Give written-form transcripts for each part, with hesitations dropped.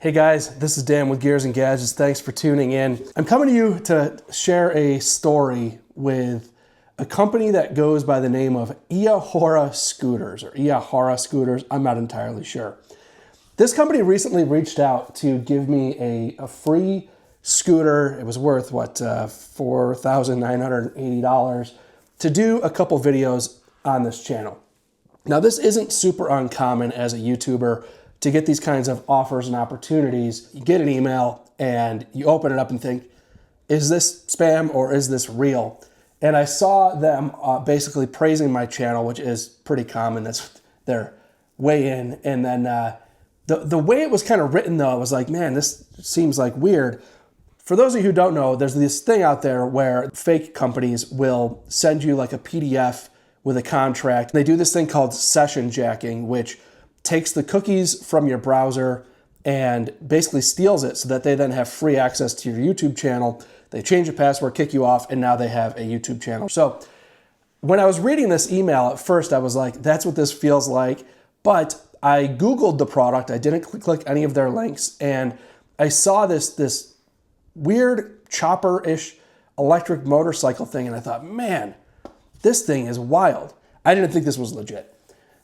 Hey guys, this is Dan with Gears and Gadgets. Thanks for tuning in. I'm coming to you to share a story with a company that goes by the name of Iahora Scooters or Iahora Scooters. I'm not entirely sure. This company recently reached out to give me a free scooter. It was worth, $4,980 to do a couple videos on this channel. Now, this isn't super uncommon as a YouTuber to get these kinds of offers and opportunities. You get an email and you open it up and think, is this spam or is this real? And I saw them basically praising my channel, which is pretty common. That's their way in. And then the way it was kind of written, though, I was like, man, this seems like weird. For those of you who don't know, there's this thing out there where fake companies will send you like a PDF with a contract. They do this thing called session jacking, which takes the cookies from your browser and basically steals it so that they then have free access to your YouTube channel. They change your password, kick you off, and now they have a YouTube channel. So when I was reading this email at first, I was like, that's what this feels like. But I Googled the product. I didn't click any of their links. And I saw this weird chopper-ish electric motorcycle thing. And I thought, man, this thing is wild. I didn't think this was legit.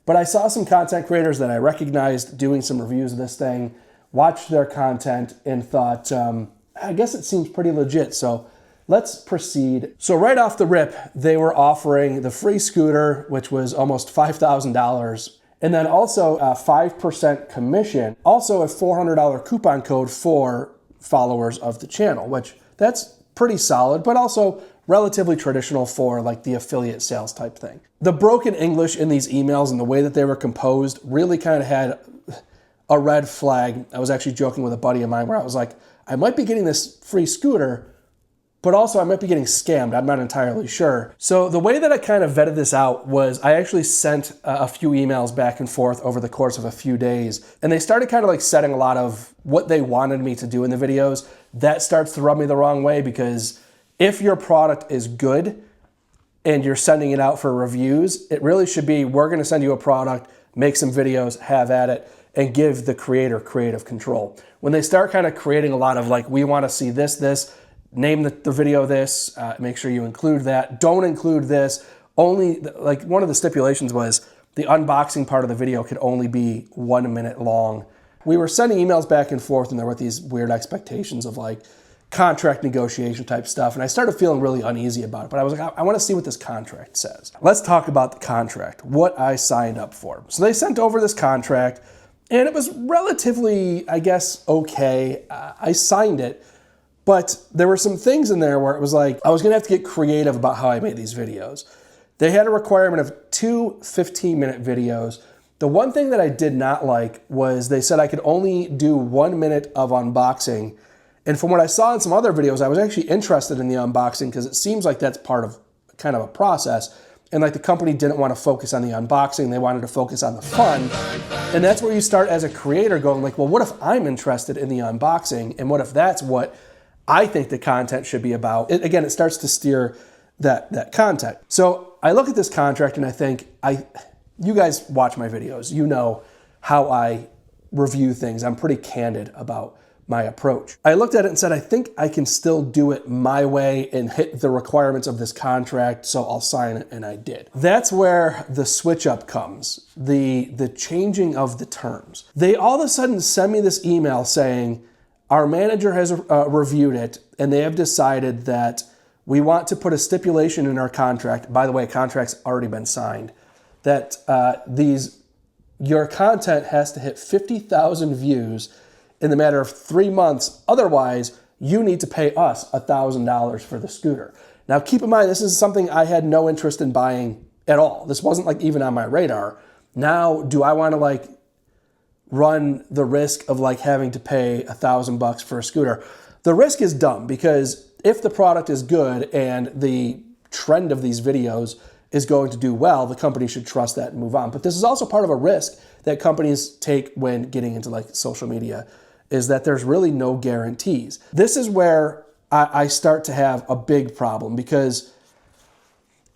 But I saw some content creators that I recognized doing some reviews of this thing, watched their content, and thought, I guess it seems pretty legit. So let's proceed. So right off the rip, they were offering the free scooter, which was almost $5,000, and then also a 5% commission, also a $400 coupon code for followers of the channel, which that's pretty solid, but also relatively traditional for like the affiliate sales type thing. The broken English in these emails and the way that they were composed really kind of had a red flag. I was actually joking with a buddy of mine where I was like, I might be getting this free scooter, but also I might be getting scammed. I'm not entirely sure. So the way that I kind of vetted this out was I actually sent a few emails back and forth over the course of a few days, and they started kind of like setting a lot of what they wanted me to do in the videos. That starts to rub me the wrong way because if your product is good and you're sending it out for reviews, it really should be, we're going to send you a product, make some videos, have at it, and give the creator creative control. When they start kind of creating a lot of like, we want to see this, name the video this, make sure you include that, don't include this, only, like one of the stipulations was the unboxing part of the video could only be 1 minute long. We were sending emails back and forth and there were these weird expectations of like, contract negotiation type stuff, and I started feeling really uneasy about it, but I was like, I want to see what this contract says. Let's talk about the contract, what I signed up for. So they sent over this contract, and it was relatively, I guess, okay. I signed it, but there were some things in there where it was like, I was going to have to get creative about how I made these videos. They had a requirement of 2 15-minute videos. The one thing that I did not like was they said I could only do 1 minute of unboxing. And from what I saw in some other videos, I was actually interested in the unboxing because it seems like that's part of kind of a process. And like the company didn't want to focus on the unboxing. They wanted to focus on the fun. And that's where you start as a creator going like, well, what if I'm interested in the unboxing? And what if that's what I think the content should be about? Again, it starts to steer that content. So I look at this contract and I think, you guys watch my videos. You know how I review things. I'm pretty candid about my approach. I looked at it and said, I think I can still do it my way and hit the requirements of this contract, so I'll sign it, and I did. That's where the switch up comes, the changing of the terms. They all of a sudden send me this email saying, our manager has reviewed it, and they have decided that we want to put a stipulation in our contract. By the way, contract's already been signed, that your content has to hit 50,000 views in the matter of 3 months. Otherwise, you need to pay us $1,000 for the scooter. Now, keep in mind, this is something I had no interest in buying at all. This wasn't like even on my radar. Now, do I want to like run the risk of like having to pay $1,000 for a scooter? The risk is dumb because if the product is good and the trend of these videos is going to do well, the company should trust that and move on. But this is also part of a risk that companies take when getting into like social media, is that there's really no guarantees. This is where I start to have a big problem because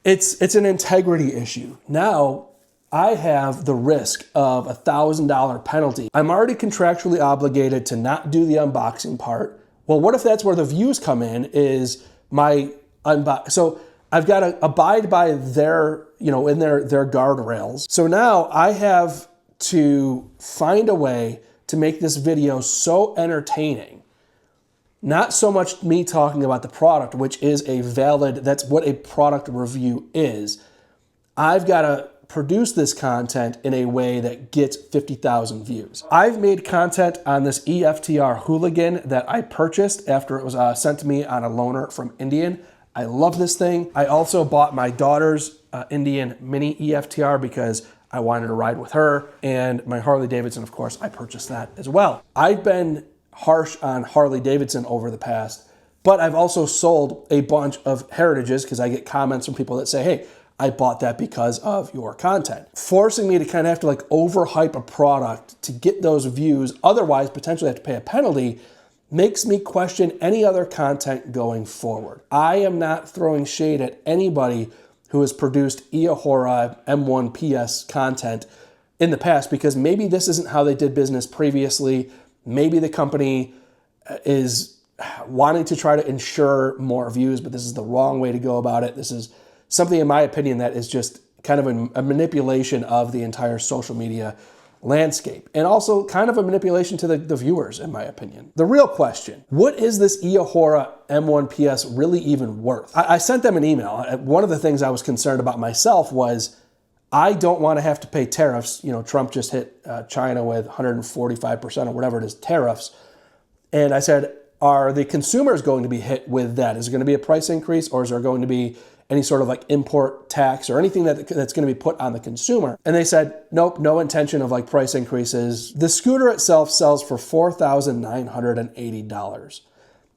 it's an integrity issue. Now, I have the risk of a $1,000 penalty. I'm already contractually obligated to not do the unboxing part. Well, what if that's where the views come in, is my unbox? So I've got to abide by their, in their guardrails. So now I have to find a way to make this video so entertaining. Not so much me talking about the product, which is that's what a product review is. I've got to produce this content in a way that gets 50,000 views. I've made content on this EFTR Hooligan that I purchased after it was sent to me on a loaner from Indian. I love this thing. I also bought my daughter's Indian Mini EFTR because I wanted to ride with her, and my Harley Davidson, of course, I purchased that as well. I've been harsh on Harley Davidson over the past, but I've also sold a bunch of Heritages because I get comments from people that say, hey, I bought that because of your content. Forcing me to kind of have to overhype a product to get those views, otherwise potentially have to pay a penalty, makes me question any other content going forward. I am not throwing shade at anybody who has produced Eahora M1 PS content in the past, because maybe this isn't how they did business previously. Maybe the company is wanting to try to ensure more views, but this is the wrong way to go about it. This is something, in my opinion, that is just kind of a manipulation of the entire social media landscape, and also kind of a manipulation to the viewers, in my opinion. The real question, what is this Eahora M1 PS really even worth? I sent them an email. One of the things I was concerned about myself was I don't want to have to pay tariffs. Trump just hit China with 145% or whatever it is tariffs. And I said, are the consumers going to be hit with that? Is it going to be a price increase, or is there going to be any sort of import tax or anything that's going to be put on the consumer? And they said, nope, no intention of price increases. The scooter itself sells for $4,980.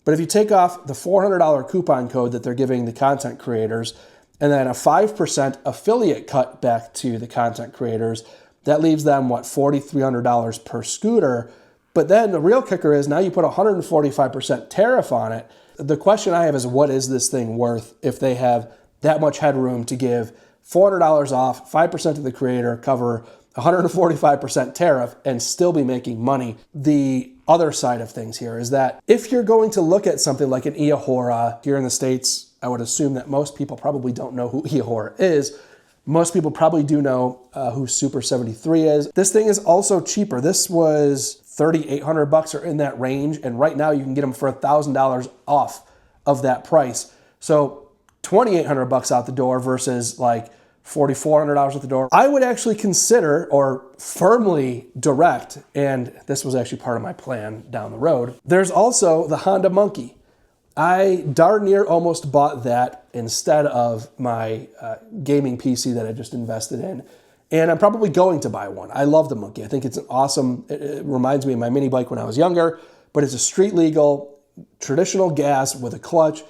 But if you take off the $400 coupon code that they're giving the content creators, and then a 5% affiliate cut back to the content creators, that leaves them, $4,300 per scooter. But then the real kicker is now you put 145% tariff on it. The question I have is, what is this thing worth if they have that much headroom to give $400 off, 5% to the creator, cover 145% tariff, and still be making money? The other side of things here is that if you're going to look at something like an Eahora here in the States, I would assume that most people probably don't know who Eahora is. Most people probably do know who Super 73 is. This thing is also cheaper. This was $3,800 or in that range, and right now you can get them for $1,000 off of that price. So $2,800 out the door versus $4,400 at the door. I would actually consider, or firmly direct, and this was actually part of my plan down the road, there's also the Honda Monkey. I darn near almost bought that instead of my gaming PC that I just invested in. And I'm probably going to buy one. I love the Monkey. I think it's an awesome, it reminds me of my mini bike when I was younger, but it's a street legal, traditional gas with a clutch.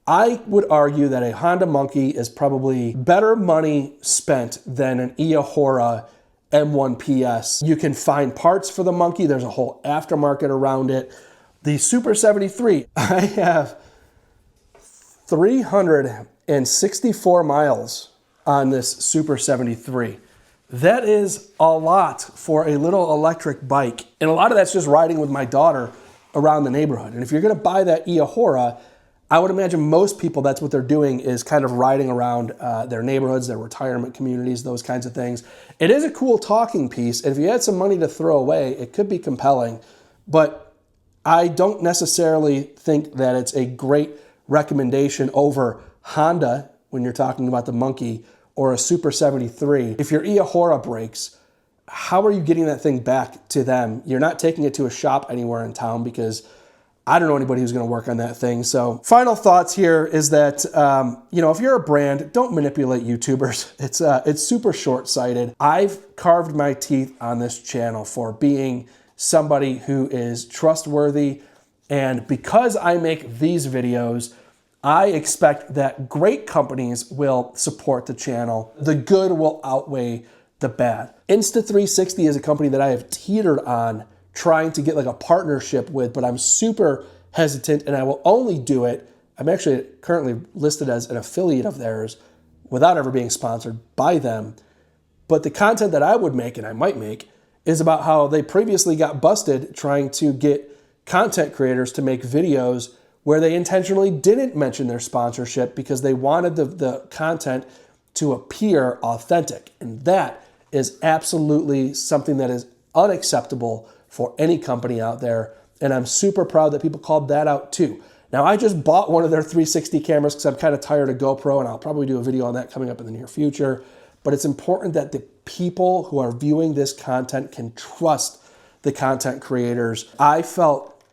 I would argue that a Honda Monkey is probably better money spent than an Eahora M1 PS. You can find parts for the Monkey. There's a whole aftermarket around it. The Super 73, I have 364 miles on this Super 73. That is a lot for a little electric bike. And a lot of that's just riding with my daughter around the neighborhood. And if you're gonna buy that Eahora, I would imagine most people, that's what they're doing, is kind of riding around their neighborhoods, their retirement communities, those kinds of things. It is a cool talking piece, and if you had some money to throw away, it could be compelling. But I don't necessarily think that it's a great recommendation over Honda when you're talking about the Monkey or a Super 73. If your Eahora breaks, how are you getting that thing back to them? You're not taking it to a shop anywhere in town because I don't know anybody who's going to work on that thing. So final thoughts here is that, if you're a brand, don't manipulate YouTubers. It's super short-sighted. I've carved my teeth on this channel for being somebody who is trustworthy, and because I make these videos, I expect that great companies will support the channel. The good will outweigh the bad. Insta360 is a company that I have teetered on trying to get a partnership with, but I'm super hesitant, and I will only do it. I'm actually currently listed as an affiliate of theirs without ever being sponsored by them. But the content that I would make, and I might make, is about how they previously got busted trying to get content creators to make videos where they intentionally didn't mention their sponsorship because they wanted the content to appear authentic. And that is absolutely something that is unacceptable for any company out there. And I'm super proud that people called that out too. Now, I just bought one of their 360 cameras because I'm kind of tired of GoPro, and I'll probably do a video on that coming up in the near future. But it's important that the people who are viewing this content can trust the content creators. I felt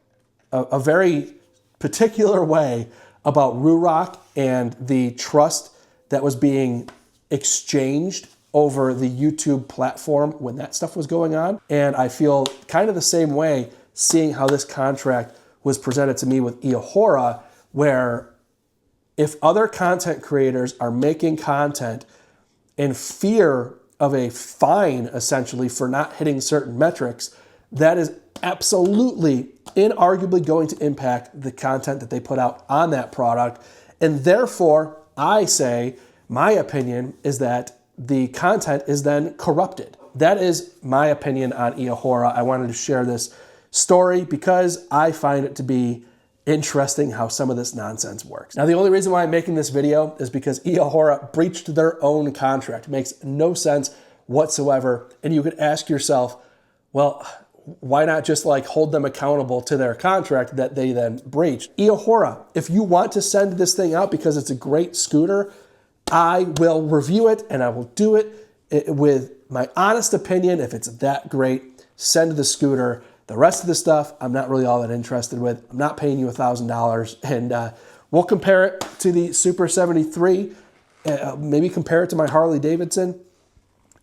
a very particular way about Ruroc and the trust that was being exchanged over the YouTube platform when that stuff was going on. And I feel kind of the same way seeing how this contract was presented to me with Iahora, where if other content creators are making content in fear of a fine, essentially, for not hitting certain metrics, that is absolutely, inarguably going to impact the content that they put out on that product. And therefore, I say, my opinion is that the content is then corrupted. That is my opinion on Iahora. I wanted to share this story because I find it to be interesting how some of this nonsense works. Now, the only reason why I'm making this video is because Iahora breached their own contract. It makes no sense whatsoever. And you could ask yourself, well, why not just like hold them accountable to their contract that they then breached? Iahora, if you want to send this thing out because it's a great scooter, I will review it and I will do it with my honest opinion. If it's that great, send the scooter. The rest of the stuff, I'm not really all that interested with. I'm not paying you $1,000. And we'll compare it to the Super 73, maybe compare it to my Harley Davidson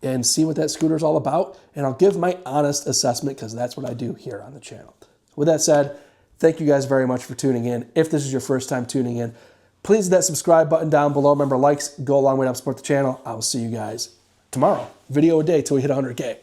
and see what that scooter is all about. And I'll give my honest assessment because that's what I do here on the channel. With that said, thank you guys very much for tuning in. If this is your first time tuning in, please hit that subscribe button down below. Remember, likes go a long way to help support the channel. I will see you guys tomorrow. Video a day till we hit 100K.